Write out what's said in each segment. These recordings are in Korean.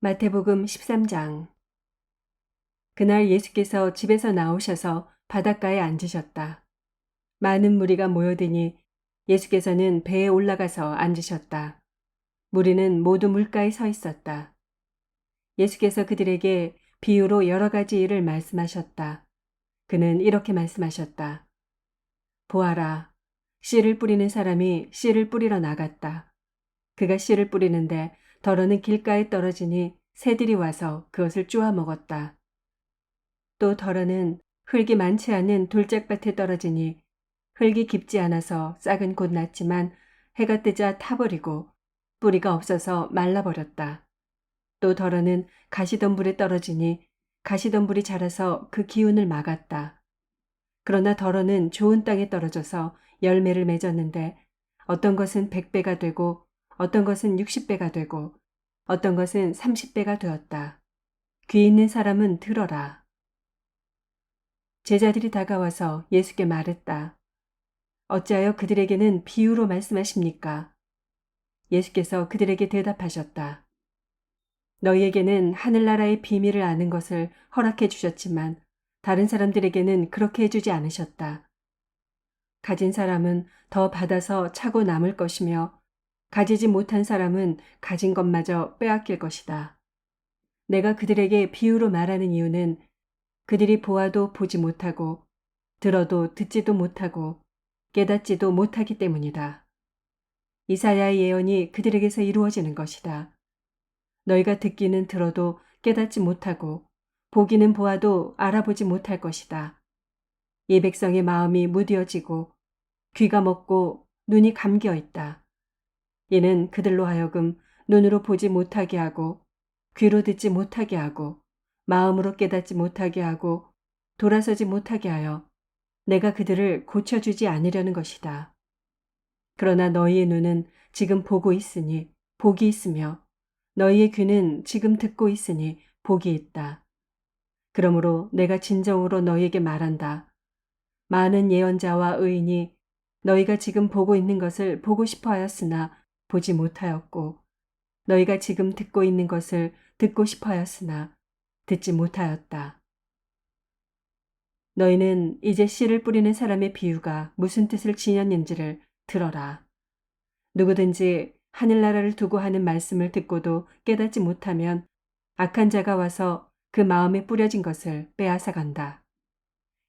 마태복음 13장. 그날 예수께서 집에서 나오셔서 바닷가에 앉으셨다. 많은 무리가 모여드니 예수께서는 배에 올라가서 앉으셨다. 무리는 모두 물가에 서 있었다. 예수께서 그들에게 비유로 여러 가지 일을 말씀하셨다. 그는 이렇게 말씀하셨다. 보아라, 씨를 뿌리는 사람이 씨를 뿌리러 나갔다. 그가 씨를 뿌리는데 덜어는 길가에 떨어지니 새들이 와서 그것을 쪼아 먹었다. 또 덜어는 흙이 많지 않은 돌짝밭에 떨어지니 흙이 깊지 않아서 싹은 곧 났지만 해가 뜨자 타버리고 뿌리가 없어서 말라버렸다. 또 덜어는 가시덤불에 떨어지니 가시덤불이 자라서 그 기운을 막았다. 그러나 덜어는 좋은 땅에 떨어져서 열매를 맺었는데 어떤 것은 100배가 되고 어떤 것은 60배가 되고 어떤 것은 30배가 되었다. 귀 있는 사람은 들어라. 제자들이 다가와서 예수께 말했다. 어찌하여 그들에게는 비유로 말씀하십니까? 예수께서 그들에게 대답하셨다. 너희에게는 하늘나라의 비밀을 아는 것을 허락해 주셨지만 다른 사람들에게는 그렇게 해주지 않으셨다. 가진 사람은 더 받아서 차고 남을 것이며 가지지 못한 사람은 가진 것마저 빼앗길 것이다. 내가 그들에게 비유로 말하는 이유는 그들이 보아도 보지 못하고 들어도 듣지도 못하고 깨닫지도 못하기 때문이다. 이사야의 예언이 그들에게서 이루어지는 것이다. 너희가 듣기는 들어도 깨닫지 못하고 보기는 보아도 알아보지 못할 것이다. 이 백성의 마음이 무뎌지고 귀가 먹고 눈이 감겨 있다. 이는 그들로 하여금 눈으로 보지 못하게 하고 귀로 듣지 못하게 하고 마음으로 깨닫지 못하게 하고 돌아서지 못하게 하여 내가 그들을 고쳐주지 않으려는 것이다. 그러나 너희의 눈은 지금 보고 있으니 복이 있으며 너희의 귀는 지금 듣고 있으니 복이 있다. 그러므로 내가 진정으로 너희에게 말한다. 많은 예언자와 의인이 너희가 지금 보고 있는 것을 보고 싶어 하였으나 보지 못하였고 너희가 지금 듣고 있는 것을 듣고 싶어 하였으나 듣지 못하였다. 너희는 이제 씨를 뿌리는 사람의 비유가 무슨 뜻을 지녔는지를 들어라. 누구든지 하늘나라를 두고 하는 말씀을 듣고도 깨닫지 못하면 악한 자가 와서 그 마음에 뿌려진 것을 빼앗아 간다.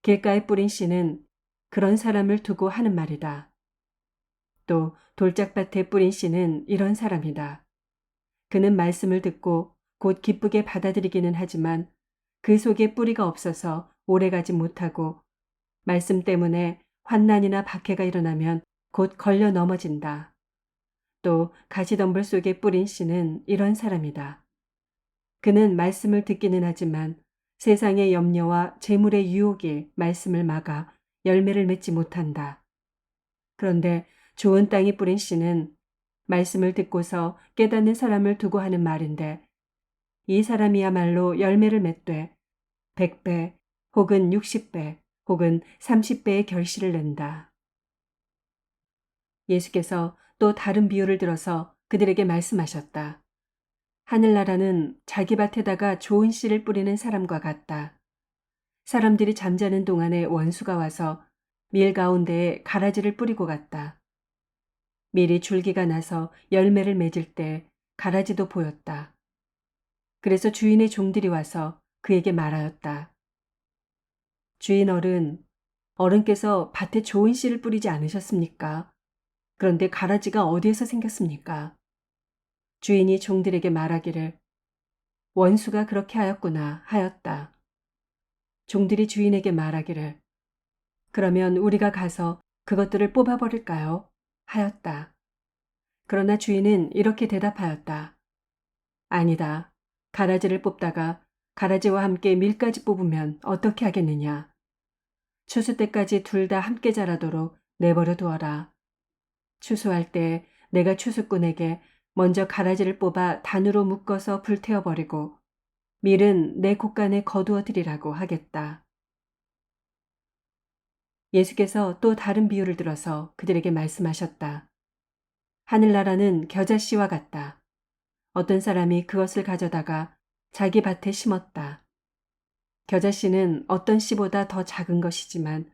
길가에 뿌린 씨는 그런 사람을 두고 하는 말이다. 또 돌짝밭에 뿌린 씨는 이런 사람이다. 그는 말씀을 듣고 곧 기쁘게 받아들이기는 하지만 그 속에 뿌리가 없어서 오래가지 못하고 말씀 때문에 환난이나 박해가 일어나면 곧 걸려 넘어진다. 또 가시덤불 속에 뿌린 씨는 이런 사람이다. 그는 말씀을 듣기는 하지만 세상의 염려와 재물의 유혹이 말씀을 막아 열매를 맺지 못한다. 그런데 좋은 땅이 뿌린 씨는 말씀을 듣고서 깨닫는 사람을 두고 하는 말인데 이 사람이야말로 열매를 맺되 100배 혹은 60배 혹은 30배의 결실을 낸다. 예수께서 또 다른 비유를 들어서 그들에게 말씀하셨다. 하늘나라는 자기 밭에다가 좋은 씨를 뿌리는 사람과 같다. 사람들이 잠자는 동안에 원수가 와서 밀 가운데에 가라지를 뿌리고 갔다. 밀이 줄기가 나서 열매를 맺을 때 가라지도 보였다. 그래서 주인의 종들이 와서 그에게 말하였다. 주인 어른께서 밭에 좋은 씨를 뿌리지 않으셨습니까? 그런데 가라지가 어디에서 생겼습니까? 주인이 종들에게 말하기를 원수가 그렇게 하였구나 하였다. 종들이 주인에게 말하기를 그러면 우리가 가서 그것들을 뽑아버릴까요? 하였다. 그러나 주인은 이렇게 대답하였다. 아니다. 가라지를 뽑다가 가라지와 함께 밀까지 뽑으면 어떻게 하겠느냐. 추수 때까지 둘 다 함께 자라도록 내버려 두어라. 추수할 때 내가 추수꾼에게 먼저 가라지를 뽑아 단으로 묶어서 불태워버리고 밀은 내 곳간에 거두어 드리라고 하겠다. 예수께서 또 다른 비유를 들어서 그들에게 말씀하셨다. 하늘나라는 겨자씨와 같다. 어떤 사람이 그것을 가져다가 자기 밭에 심었다. 겨자씨는 어떤 씨보다 더 작은 것이지만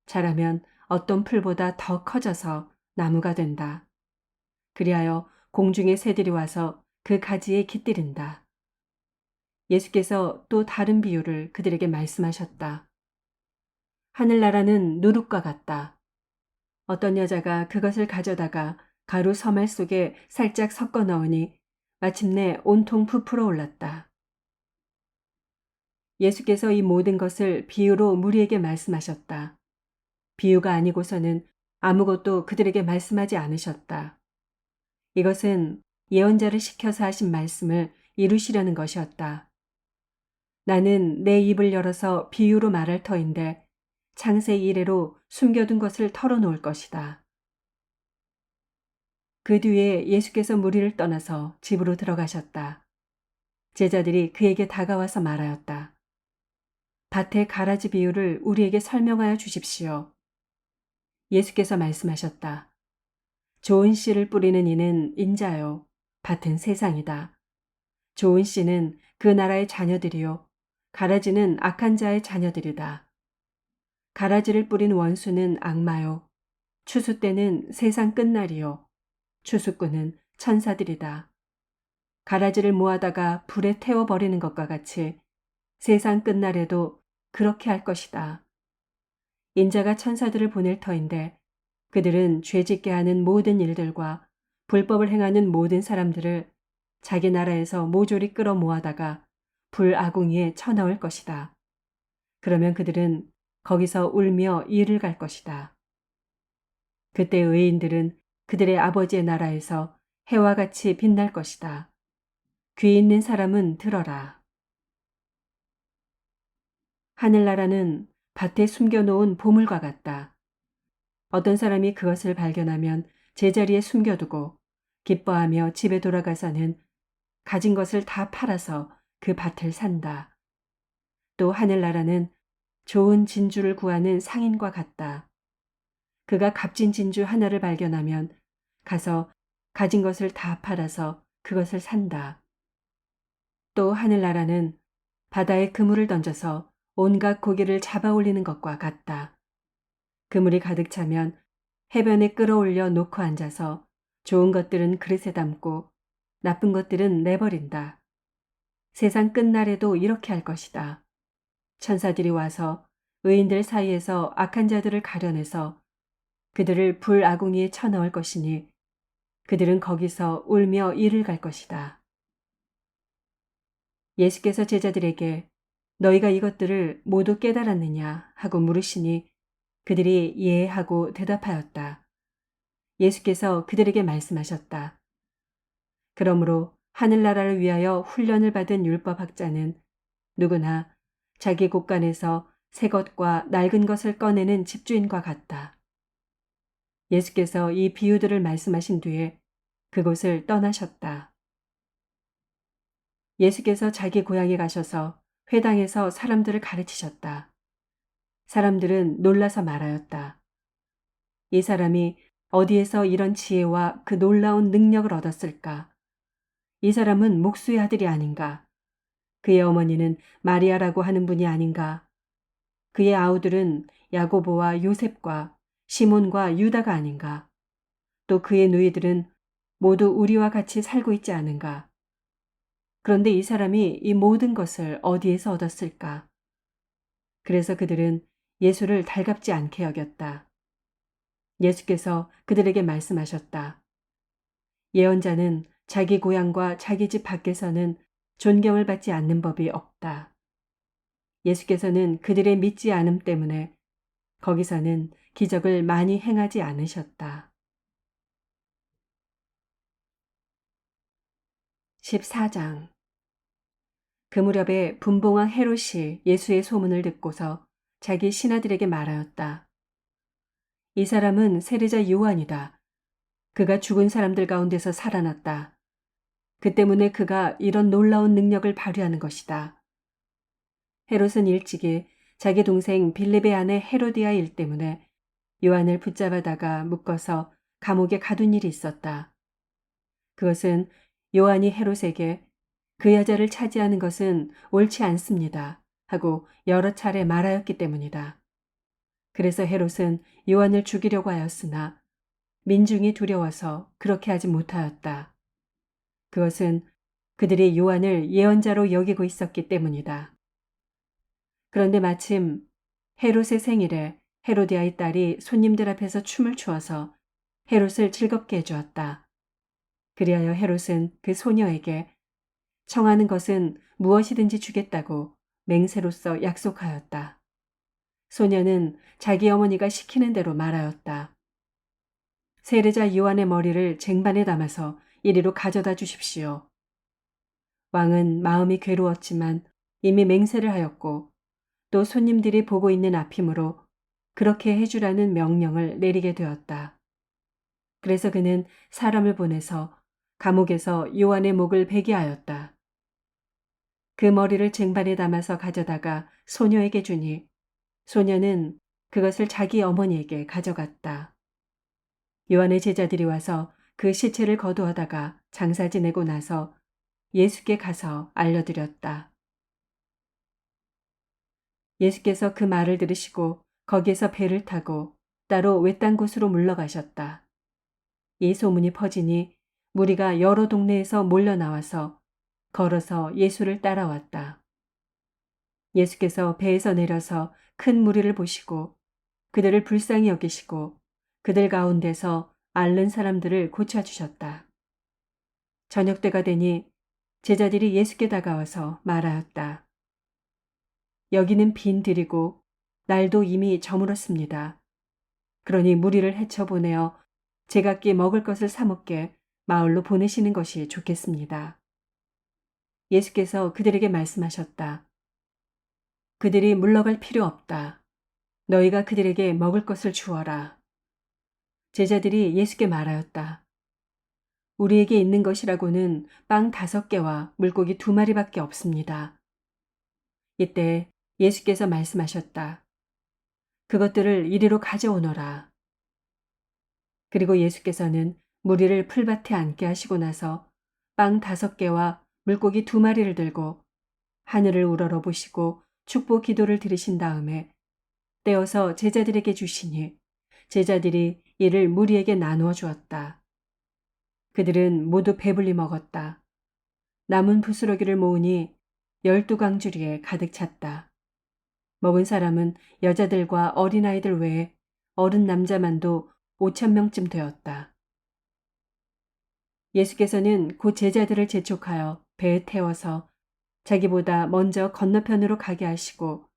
자라면 어떤 풀보다 더 커져서 나무가 된다. 그리하여 공중의 새들이 와서 그 가지에 깃들인다. 예수께서 또 다른 비유를 그들에게 말씀하셨다. 하늘나라는 누룩과 같다. 어떤 여자가 그것을 가져다가 가루 서말 속에 살짝 섞어 넣으니 마침내 온통 부풀어 올랐다. 예수께서 이 모든 것을 비유로 무리에게 말씀하셨다. 비유가 아니고서는 아무것도 그들에게 말씀하지 않으셨다. 이것은 예언자를 시켜서 하신 말씀을 이루시려는 것이었다. 나는 내 입을 열어서 비유로 말할 터인데 창세 이래로 숨겨둔 것을 털어놓을 것이다. 그 뒤에 예수께서 무리를 떠나서 집으로 들어가셨다. 제자들이 그에게 다가와서 말하였다. 밭의 가라지 비유를 우리에게 설명하여 주십시오. 예수께서 말씀하셨다. 좋은 씨를 뿌리는 이는 인자요. 밭은 세상이다. 좋은 씨는 그 나라의 자녀들이요. 가라지는 악한 자의 자녀들이다. 가라지를 뿌린 원수는 악마요. 추수 때는 세상 끝날이요. 추수꾼은 천사들이다. 가라지를 모아다가 불에 태워버리는 것과 같이 세상 끝날에도 그렇게 할 것이다. 인자가 천사들을 보낼 터인데 그들은 죄짓게 하는 모든 일들과 불법을 행하는 모든 사람들을 자기 나라에서 모조리 끌어 모아다가 불아궁이에 쳐넣을 것이다. 그러면 그들은 거기서 울며 이를 갈 것이다. 그때 의인들은 그들의 아버지의 나라에서 해와 같이 빛날 것이다. 귀 있는 사람은 들어라. 하늘나라는 밭에 숨겨놓은 보물과 같다. 어떤 사람이 그것을 발견하면 제자리에 숨겨두고 기뻐하며 집에 돌아가서는 가진 것을 다 팔아서 그 밭을 산다. 또 하늘나라는 좋은 진주를 구하는 상인과 같다. 그가 값진 진주 하나를 발견하면 가서 가진 것을 다 팔아서 그것을 산다. 또 하늘나라는 바다에 그물을 던져서 온갖 고기를 잡아 올리는 것과 같다. 그물이 가득 차면 해변에 끌어올려 놓고 앉아서 좋은 것들은 그릇에 담고 나쁜 것들은 내버린다. 세상 끝날에도 이렇게 할 것이다. 천사들이 와서 의인들 사이에서 악한 자들을 가려내서 그들을 불아궁이에 쳐넣을 것이니 그들은 거기서 울며 이를 갈 것이다. 예수께서 제자들에게 너희가 이것들을 모두 깨달았느냐 하고 물으시니 그들이 예 하고 대답하였다. 예수께서 그들에게 말씀하셨다. 그러므로 하늘나라를 위하여 훈련을 받은 율법학자는 누구나 자기 곳간에서 새 것과 낡은 것을 꺼내는 집주인과 같다. 예수께서 이 비유들을 말씀하신 뒤에 그곳을 떠나셨다. 예수께서 자기 고향에 가셔서 회당에서 사람들을 가르치셨다. 사람들은 놀라서 말하였다. 이 사람이 어디에서 이런 지혜와 그 놀라운 능력을 얻었을까? 이 사람은 목수의 아들이 아닌가? 그의 어머니는 마리아라고 하는 분이 아닌가? 그의 아우들은 야고보와 요셉과 시몬과 유다가 아닌가? 또 그의 누이들은 모두 우리와 같이 살고 있지 않은가? 그런데 이 사람이 이 모든 것을 어디에서 얻었을까? 그래서 그들은 예수를 달갑지 않게 여겼다. 예수께서 그들에게 말씀하셨다. 예언자는 자기 고향과 자기 집 밖에서는 존경을 받지 않는 법이 없다. 예수께서는 그들의 믿지 않음 때문에 거기서는 기적을 많이 행하지 않으셨다. 14장 그 무렵에 분봉왕 헤롯이 예수의 소문을 듣고서 자기 신하들에게 말하였다. 이 사람은 세례자 요한이다. 그가 죽은 사람들 가운데서 살아났다. 그 때문에 그가 이런 놀라운 능력을 발휘하는 것이다. 헤롯은 일찍이 자기 동생 빌립의 아내 헤로디아 일 때문에 요한을 붙잡아다가 묶어서 감옥에 가둔 일이 있었다. 그것은 요한이 헤롯에게 그 여자를 차지하는 것은 옳지 않습니다 하고 여러 차례 말하였기 때문이다. 그래서 헤롯은 요한을 죽이려고 하였으나 민중이 두려워서 그렇게 하지 못하였다. 그것은 그들이 요한을 예언자로 여기고 있었기 때문이다. 그런데 마침 헤롯의 생일에 헤로디아의 딸이 손님들 앞에서 춤을 추어서 헤롯을 즐겁게 해주었다. 그리하여 헤롯은 그 소녀에게 청하는 것은 무엇이든지 주겠다고 맹세로서 약속하였다. 소녀는 자기 어머니가 시키는 대로 말하였다. 세례자 요한의 머리를 쟁반에 담아서 이리로 가져다 주십시오. 왕은 마음이 괴로웠지만 이미 맹세를 하였고 또 손님들이 보고 있는 앞이므로 그렇게 해주라는 명령을 내리게 되었다. 그래서 그는 사람을 보내서 감옥에서 요한의 목을 베게 하였다. 그 머리를 쟁반에 담아서 가져다가 소녀에게 주니 소녀는 그것을 자기 어머니에게 가져갔다. 요한의 제자들이 와서 그 시체를 거두어다가 장사 지내고 나서 예수께 가서 알려드렸다. 예수께서 그 말을 들으시고 거기에서 배를 타고 따로 외딴 곳으로 물러가셨다. 이 소문이 퍼지니 무리가 여러 동네에서 몰려 나와서 걸어서 예수를 따라왔다. 예수께서 배에서 내려서 큰 무리를 보시고 그들을 불쌍히 여기시고 그들 가운데서 앓는 사람들을 고쳐주셨다. 저녁 때가 되니 제자들이 예수께 다가와서 말하였다. 여기는 빈 들이고 날도 이미 저물었습니다. 그러니 무리를 헤쳐보내어 제각기 먹을 것을 사 먹게 마을로 보내시는 것이 좋겠습니다. 예수께서 그들에게 말씀하셨다. 그들이 물러갈 필요 없다. 너희가 그들에게 먹을 것을 주어라. 제자들이 예수께 말하였다. 우리에게 있는 것이라고는 빵 5개와 물고기 2마리밖에 없습니다. 이때 예수께서 말씀하셨다. 그것들을 이리로 가져오너라. 그리고 예수께서는 무리를 풀밭에 앉게 하시고 나서 빵 5개와 물고기 2마리를 들고 하늘을 우러러 보시고 축복 기도를 드리신 다음에 떼어서 제자들에게 주시니 제자들이 이를 무리에게 나누어 주었다. 그들은 모두 배불리 먹었다. 남은 부스러기를 모으니 12강주리에 가득 찼다. 먹은 사람은 여자들과 어린아이들 외에 어른 남자만도 5,000명쯤 되었다. 예수께서는 곧 제자들을 재촉하여 배에 태워서 자기보다 먼저 건너편으로 가게 하시고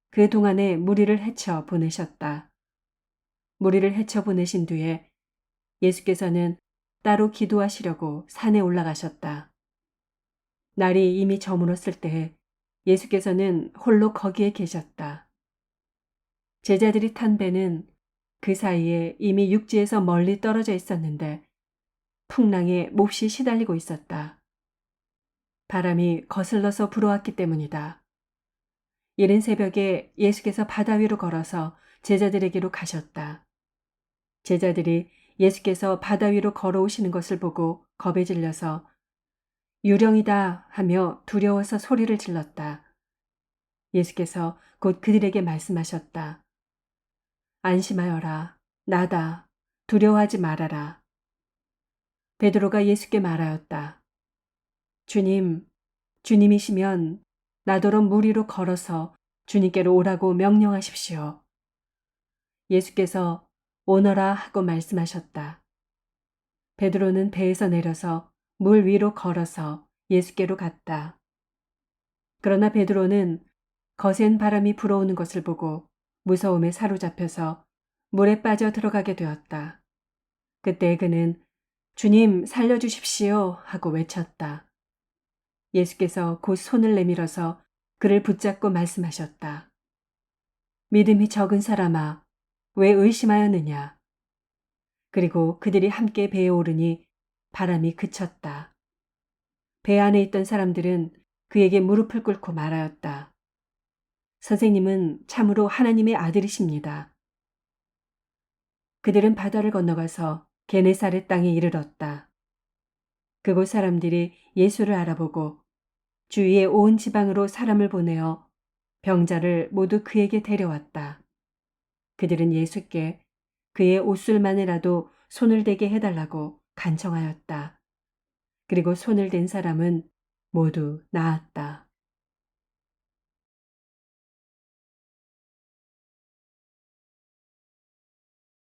그 동안에 무리를 헤쳐 보내셨다. 무리를 헤쳐 보내신 뒤에 예수께서는 따로 기도하시려고 산에 올라가셨다. 날이 이미 저물었을 때 예수께서는 홀로 거기에 계셨다. 제자들이 탄 배는 그 사이에 이미 육지에서 멀리 떨어져 있었는데 풍랑에 몹시 시달리고 있었다. 바람이 거슬러서 불어왔기 때문이다. 이른 새벽에 예수께서 바다 위로 걸어서 제자들에게로 가셨다. 제자들이 예수께서 바다 위로 걸어오시는 것을 보고 겁에 질려서 유령이다 하며 두려워서 소리를 질렀다. 예수께서 곧 그들에게 말씀하셨다. 안심하여라. 나다. 두려워하지 말아라. 베드로가 예수께 말하였다. 주님, 주님이시면 나더러 물 위로 걸어서 주님께로 오라고 명령하십시오. 예수께서 오너라 하고 말씀하셨다. 베드로는 배에서 내려서 물 위로 걸어서 예수께로 갔다. 그러나 베드로는 거센 바람이 불어오는 것을 보고 무서움에 사로잡혀서 물에 빠져 들어가게 되었다. 그때 그는 주님 살려주십시오 하고 외쳤다. 예수께서 곧 손을 내밀어서 그를 붙잡고 말씀하셨다. 믿음이 적은 사람아, 왜 의심하였느냐? 그리고 그들이 함께 배에 오르니 바람이 그쳤다. 배 안에 있던 사람들은 그에게 무릎을 꿇고 말하였다. 선생님은 참으로 하나님의 아들이십니다. 그들은 바다를 건너가서 게네사렛 땅에 이르렀다. 그곳 사람들이 예수를 알아보고 주위의 온 지방으로 사람을 보내어 병자를 모두 그에게 데려왔다. 그들은 예수께 그의 옷술만이라도 손을 대게 해달라고 간청하였다. 그리고 손을 댄 사람은 모두 나았다.